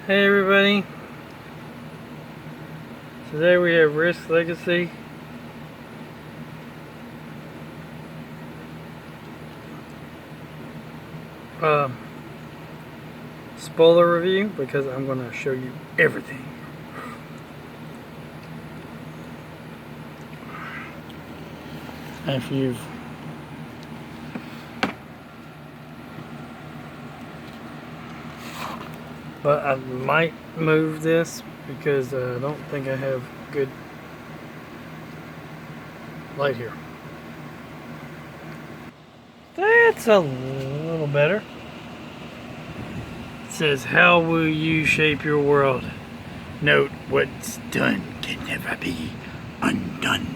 Hey everybody, today we have Risk Legacy. Spoiler review, because I'm going to show you everything. If you've But I might move this because I don't think I have good light here. That's a little better. It says, how will you shape your world? Note, what's done can never be undone.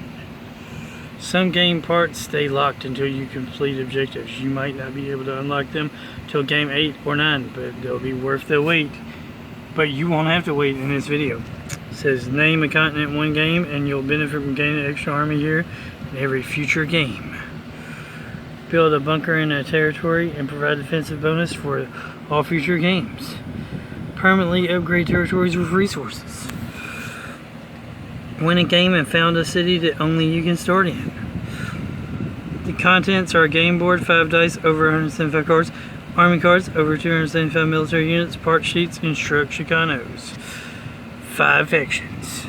Some game parts stay locked until you complete objectives. You might not be able to unlock them till game 8 or 9, but they'll be worth the wait. But you won't have to wait in this video. It says, name a continent, one game, and you'll benefit from gaining extra army here in every future game. Build a bunker in a territory and provide defensive bonus for all future games. Permanently upgrade territories with resources. Win a game and found a city that only you can start in. The contents are a game board, 5 dice, over 175 cards, army cards, over 275 military units, part sheets, instructionos. 5 factions.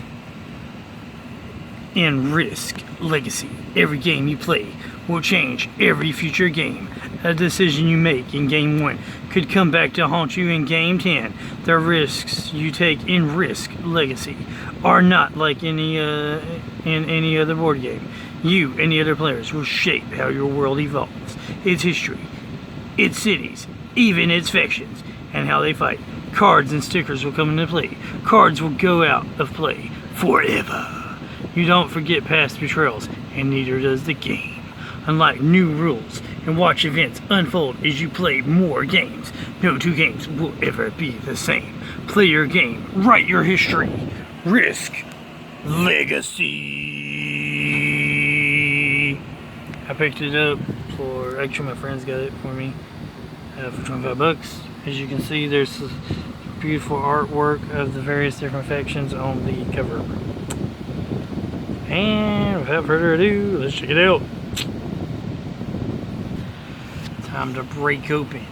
In Risk Legacy, every game you play will change every future game. A decision you make in game 1 could come back to haunt you in game 10. The risks you take in Risk Legacy are not like in any other board game. You and the other players will shape how your world evolves, its history, its cities, even its factions, and how they fight. Cards and stickers will come into play. Cards will go out of play forever. You don't forget past betrayals, and neither does the game. Unlock new rules and watch events unfold as you play more games. No 2 games will ever be the same. Play your game, write your history. Risk Legacy. I picked it up for, actually my friends got it for me for 25 bucks. As you can see, there's beautiful artwork of the various different factions on the cover. And without further ado, let's check it out. Time to break open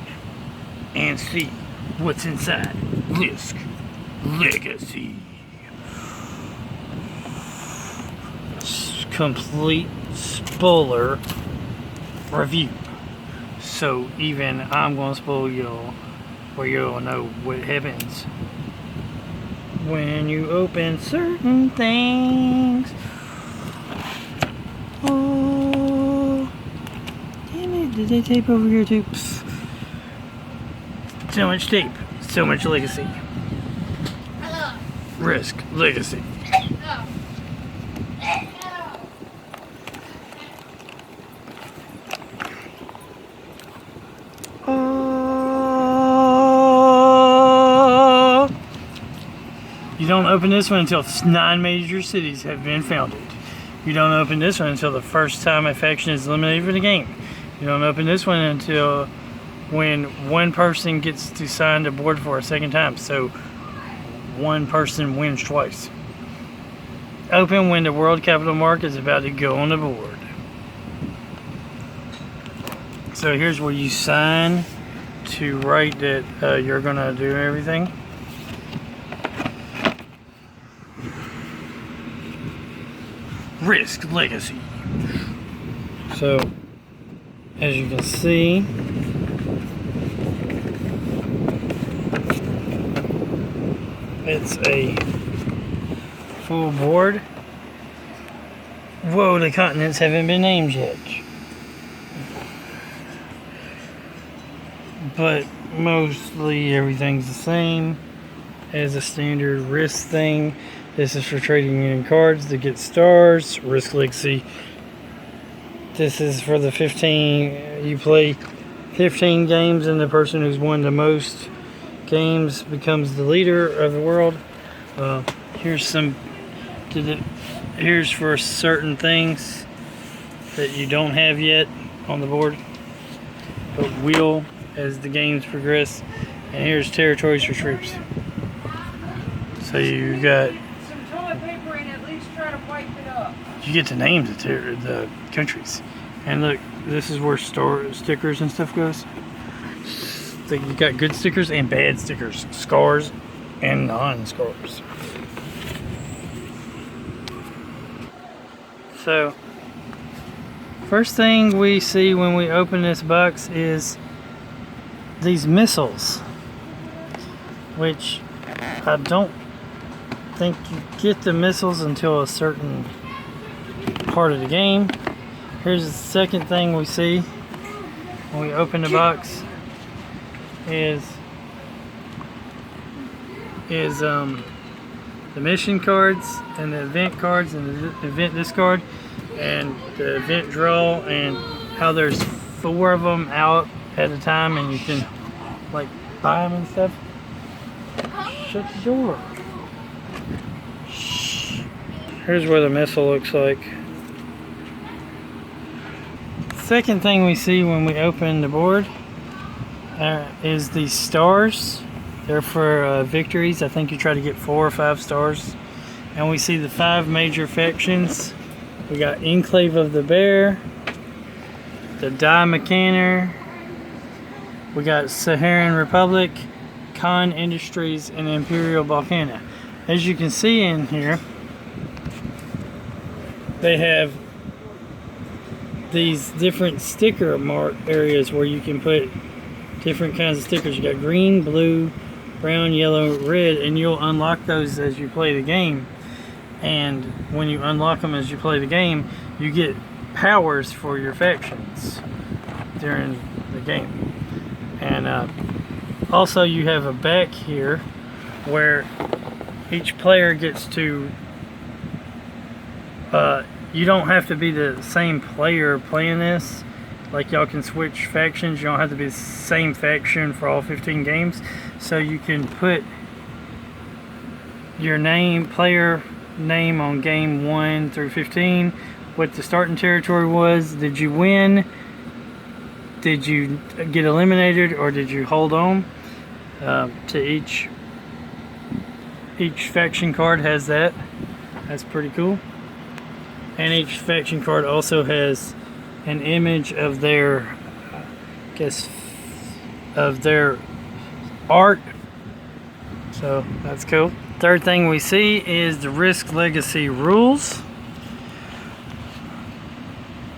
and see what's inside Risk Legacy. Complete spoiler review. So even I'm gonna spoil y'all, where you'll know what happens when you open certain things. Oh, damn it! Did they tape over here too? Psst. So much tape, so much legacy. Risk Legacy. You don't open this one until 9 major cities have been founded. You don't open this one until the first time a faction is eliminated from the game. You don't open this one until when one person gets to sign the board for a second time. So one person wins twice. Open when the world capital mark is about to go on the board. So here's where you sign to write that you're gonna do everything. Risk Legacy. So, as you can see, it's a full board. Whoa, the continents haven't been named yet. But mostly everything's the same as a standard Risk thing. This is for trading in cards to get stars. Risk Legacy. This is for the 15. You play 15 games, and the person who's won the most games becomes the leader of the world. Here's some. Here's for certain things that you don't have yet on the board, but will as the games progress. And here's territories for troops. So you got, some toilet paper and at least try to wipe it up. you get to name the countries. And look, this is where stickers and stuff goes. So you got good stickers and bad stickers, scars and non-scars. So first thing we see when we open this box is these missiles, which I don't think you get the missiles until a certain part of the game. Here's the second thing we see when we open the box is the mission cards and the event cards and the event discard and the event draw, and how there's 4 of them out at a time and you can like buy them and stuff. Shut the door. Shh. Here's what the missile looks like. Second thing we see when we open the board is these stars. They're for victories. I think you try to get 4 or 5 stars. And we see the 5 major factions. We got Enclave of the Bear, the Die Mechanier, we got Saharan Republic, Khan Industries, and Imperial Volcana. As you can see in here, they have these different sticker mark areas where you can put different kinds of stickers. You got green, blue, brown, yellow, red, and you'll unlock those as you play the game. And when you unlock them as you play the game, you get powers for your factions during the game. And also you have a back here where each player gets to, you don't have to be the same player playing this. Like, y'all can switch factions. You don't have to be the same faction for all 15 games. So you can put your player name on game 1 through 15, what the starting territory was. Did you win? Did you get eliminated, or did you hold on? To each faction card has that. That's pretty cool. And each faction card also has an image of their, of their art. So that's cool. Third thing we see is the Risk Legacy rules.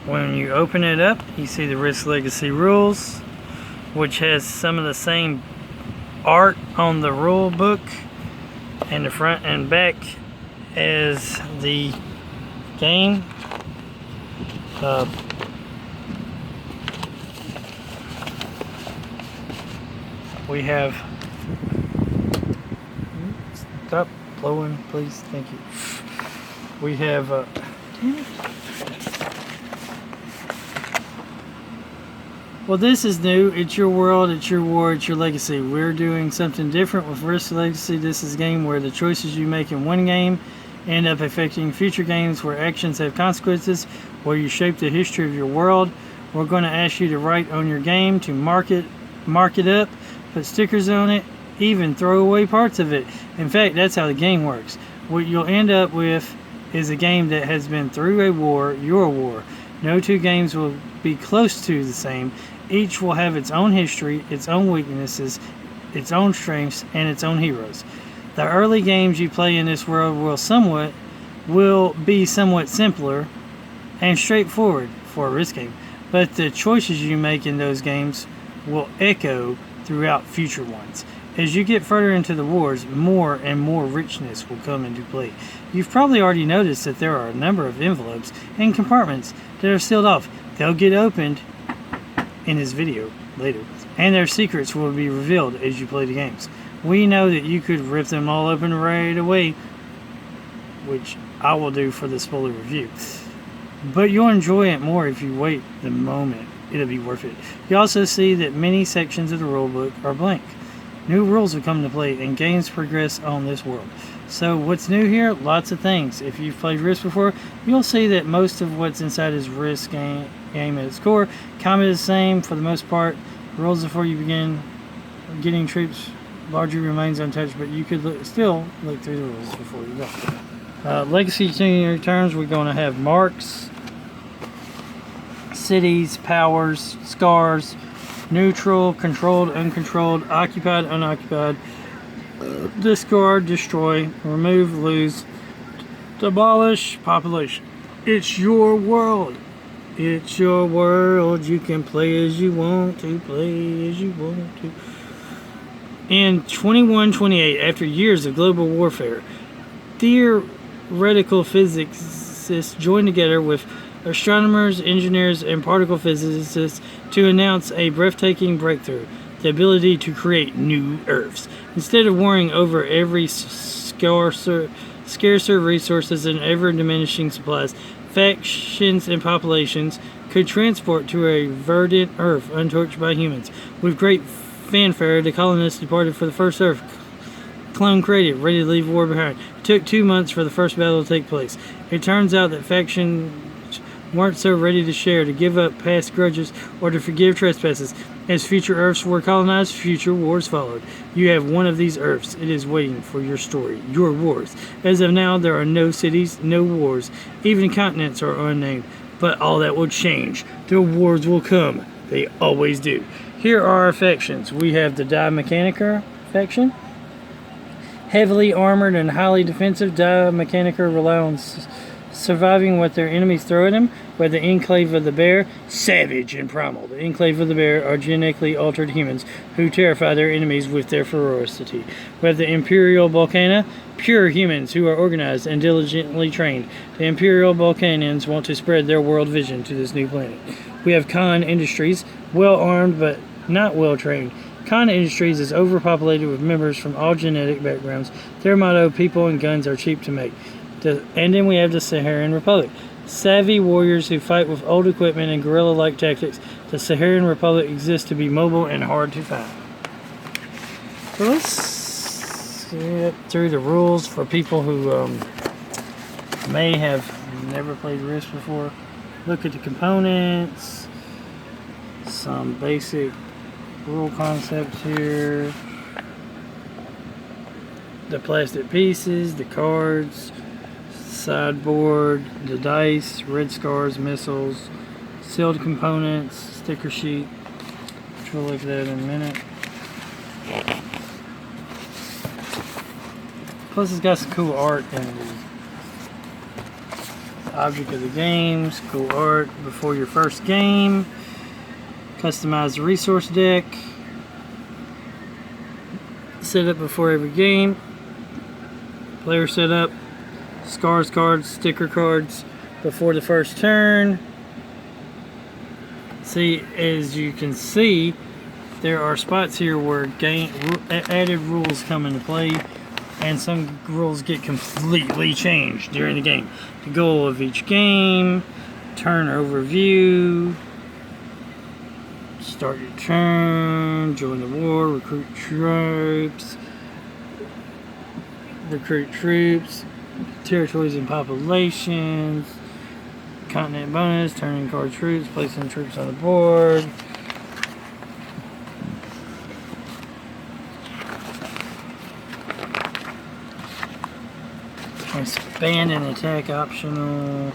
When you open it up, you see the Risk Legacy rules, which has some of the same art on the rule book and the front and back as the game. We have, stop blowing please, thank you. We have damn it. Well, this is new. It's your world, it's your war, it's your legacy. We're doing something different with Risk Legacy. This is a game where the choices you make in one game end up affecting future games, where actions have consequences, where you shape the history of your world. We're going to ask you to write on your game, to mark it up, put stickers on it, even throw away parts of it. In fact, that's how the game works. What you'll end up with is a game that has been through a war, your war. No 2 games will be close to the same. Each will have its own history, its own weaknesses, its own strengths, and its own heroes. The early games you play in this world will be somewhat simpler and straightforward for a Risk game, but the choices you make in those games will echo throughout future ones. As you get further into the wars, more and more richness will come into play. You've probably already noticed that there are a number of envelopes and compartments that are sealed off. They'll get opened in this video later, and their secrets will be revealed as you play the games. We know that you could rip them all open right away, which I will do for the spoiler review, but you'll enjoy it more if you wait the moment. It'll be worth it. You also see that many sections of the rulebook are blank. New rules will come into play and games progress on this world. So what's new here? Lots of things. If you've played Risk before, you'll see that most of what's inside is Risk game at its core. Combat is the same for the most part. Rules before you begin getting troops largely remains untouched, but you could still look through the rules before you go. Legacy terms, we're going to have marks, cities, powers, scars, neutral, controlled, uncontrolled, occupied, unoccupied, discard, destroy, remove, lose, demolish, population. It's your world. It's your world. You can play as you want to, play as you want to. In 2128, after years of global warfare, theoretical physicists joined together with astronomers, engineers, and particle physicists to announce a breathtaking breakthrough: the ability to create new Earths. Instead of worrying over every scarcer resources and ever-diminishing supplies, factions and populations could transport to a verdant Earth untouched by humans. With great fanfare, the colonists departed for the first Earth, clone created, ready to leave war behind. It took 2 months for the first battle to take place. It turns out that factions weren't so ready to share, to give up past grudges, or to forgive trespasses. As future Earths were colonized, future wars followed. You have one of these Earths. It is waiting for your story, your wars. As of now, there are no cities, no wars. Even continents are unnamed. But all that will change. The wars will come. They always do. Here are our factions. We have the Die Mechanica faction. Heavily armored and highly defensive, Die Mechanica rely on surviving what their enemies throw at them. By the Enclave of the Bear, savage and primal. The Enclave of the Bear are genetically altered humans who terrify their enemies with their ferocity. We have the Imperial Volcana, pure humans who are organized and diligently trained. The Imperial Volcanians want to spread their world vision to this new planet. We have Khan Industries, well armed but not well trained. Khan Industries is overpopulated with members from all genetic backgrounds. Their motto, people and guns are cheap to make. And then we have the Saharan Republic. Savvy warriors who fight with old equipment and guerrilla-like tactics. The Saharan Republic exists to be mobile and hard to find. So let's get through the rules for people who may have never played Risk before. Look at the components. Some basic rule concepts here. The plastic pieces, the cards, sideboard, the dice, red scars, missiles, sealed components, sticker sheet, which we'll look at that in a minute. Plus it's got some cool art in the object of the games, cool art before your first game, customize the resource deck, set up before every game, player setup, scars cards, sticker cards before the first turn. See, as you can see, there are spots here where added rules come into play, and some rules get completely changed during the game. The goal of each game, turn overview, start your turn, join the war, recruit troops, territories and populations, continent bonus, turning card troops, placing troops on the board. Expand and attack optional,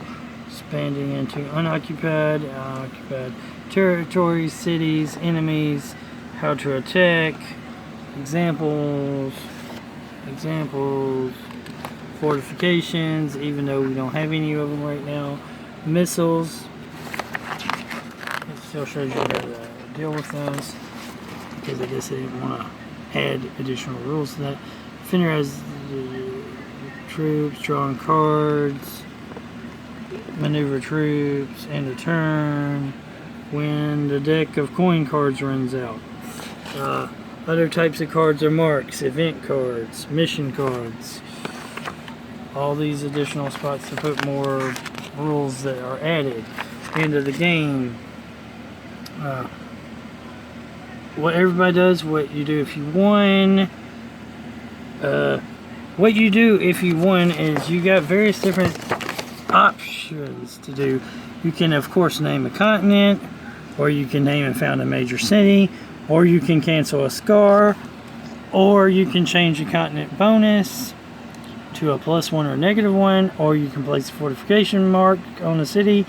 expanding into unoccupied, occupied territories, cities, enemies, how to attack, examples, fortifications, even though we don't have any of them right now, missiles. It still shows you how to deal with those, because I guess they didn't want to add additional rules to that. Defender has the troops, drawing cards, maneuver troops, end of turn, when the deck of coin cards runs out. Other types of cards are marks, event cards, mission cards. All these additional spots to put more rules that are added into the game. What everybody does, what you do if you won. What you do if you won is you got various different options to do. You can, of course, name a continent, or you can name and found a major city, or you can cancel a scar, Or you can change the continent bonus to a +1 or -1, or you can place a fortification mark on a city,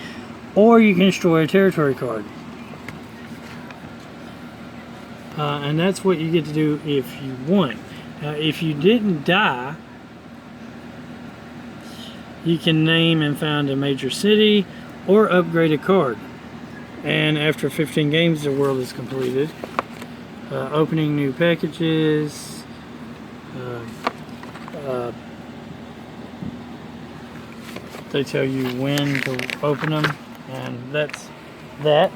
or you can destroy a territory card. And that's what you get to do if you won. Now, if you didn't die, you can name and found a major city or upgrade a card. And after 15 games, the world is completed. Opening new packages. They tell you when to open them, and that's that.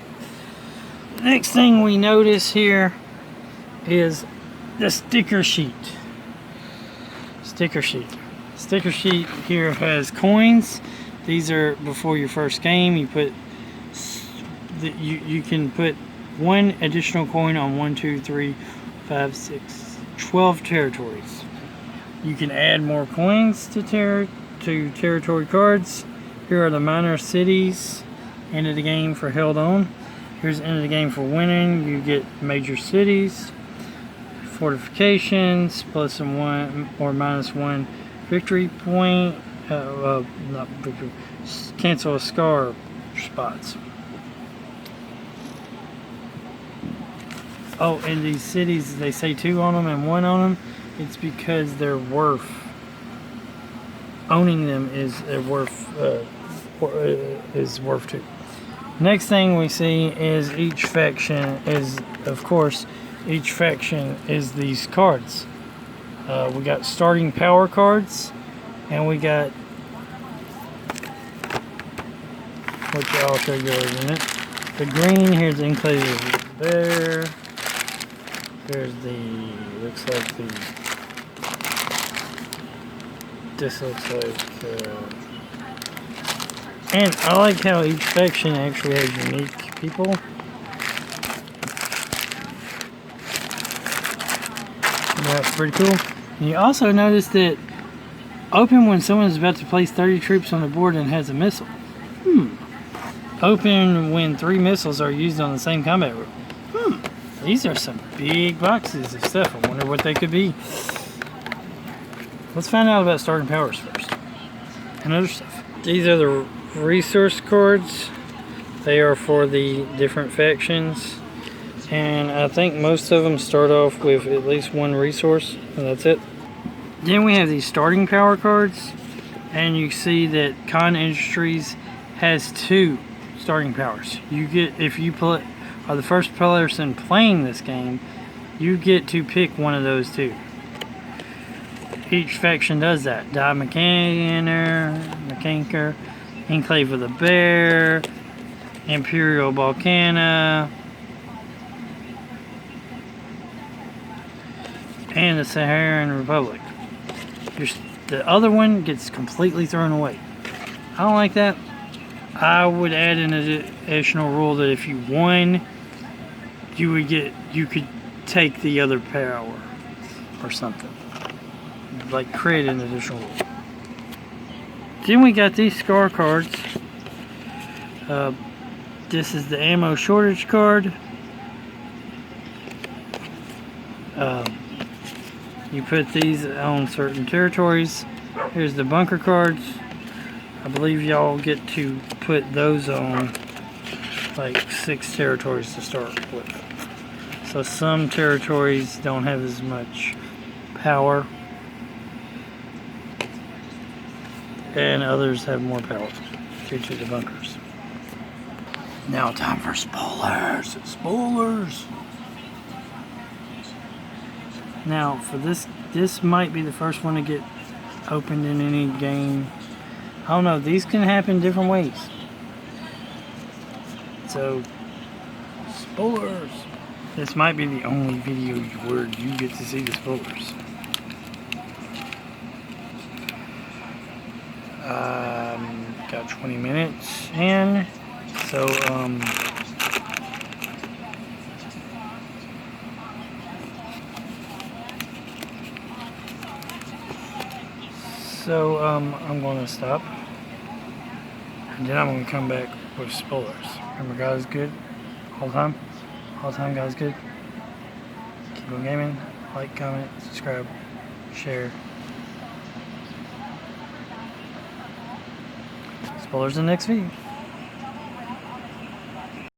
Next thing we notice here is the sticker sheet. Sticker sheet here has coins. These are before your first game. You put you can put 1 additional coin on 1, 2, 3, 5, 6, 12 territories. You can add more coins to territory cards. Here are the minor cities. End of the game for held on. Here's the end of the game for winning. You get major cities, fortifications, +1 or -1 victory point. Not victory. Cancel a scar spots. Oh, and these cities, they say 2 on them and 1 on them. It's because they're worth. Owning them is worth 2. Next thing we see is each faction is, of course, each faction is these cards. We got starting power cards, and we got, which I'll show you in a minute. The green, here's the Enclave of the Bear. Here's looks like this looks like, and I like how each faction actually has unique people. That's pretty cool. And you also notice that open when someone is about to place 30 troops on the board and has a missile. Open when 3 missiles are used on the same combat room. These are some big boxes of stuff. I wonder what they could be. Let's find out about starting powers first. And other stuff. These are the resource cards. They are for the different factions. And I think most of them start off with at least 1 resource. And that's it. Then we have these starting power cards. And you see that Khan Industries has 2 starting powers. You get, if you are the first person playing this game, you get to pick one of those 2. Each faction does that. Die Mechaniker, Enclave of the Bear, Imperial Balkana, and the Saharan Republic. The other one gets completely thrown away. I don't like that. I would add an additional rule that if you won, you could take the other power or something. Like create an additional rule. Then we got these scar cards. This is the ammo shortage card. You put these on certain territories. Here's the bunker cards. I believe y'all get to put those on like 6 territories to start with. So some territories don't have as much power, and others have more power due to the bunkers. Now time for spoilers. Spoilers. Now for this might be the first one to get opened in any game. I don't know, these can happen different ways. So, spoilers. This might be the only video where you get to see the spoilers. Got 20 minutes in, so I'm going to stop, and then I'm going to come back with spoilers. Remember, guys, good all the time. All the time, guys, good. Keep on gaming. Like, comment, subscribe, share. Spoilers in the next video.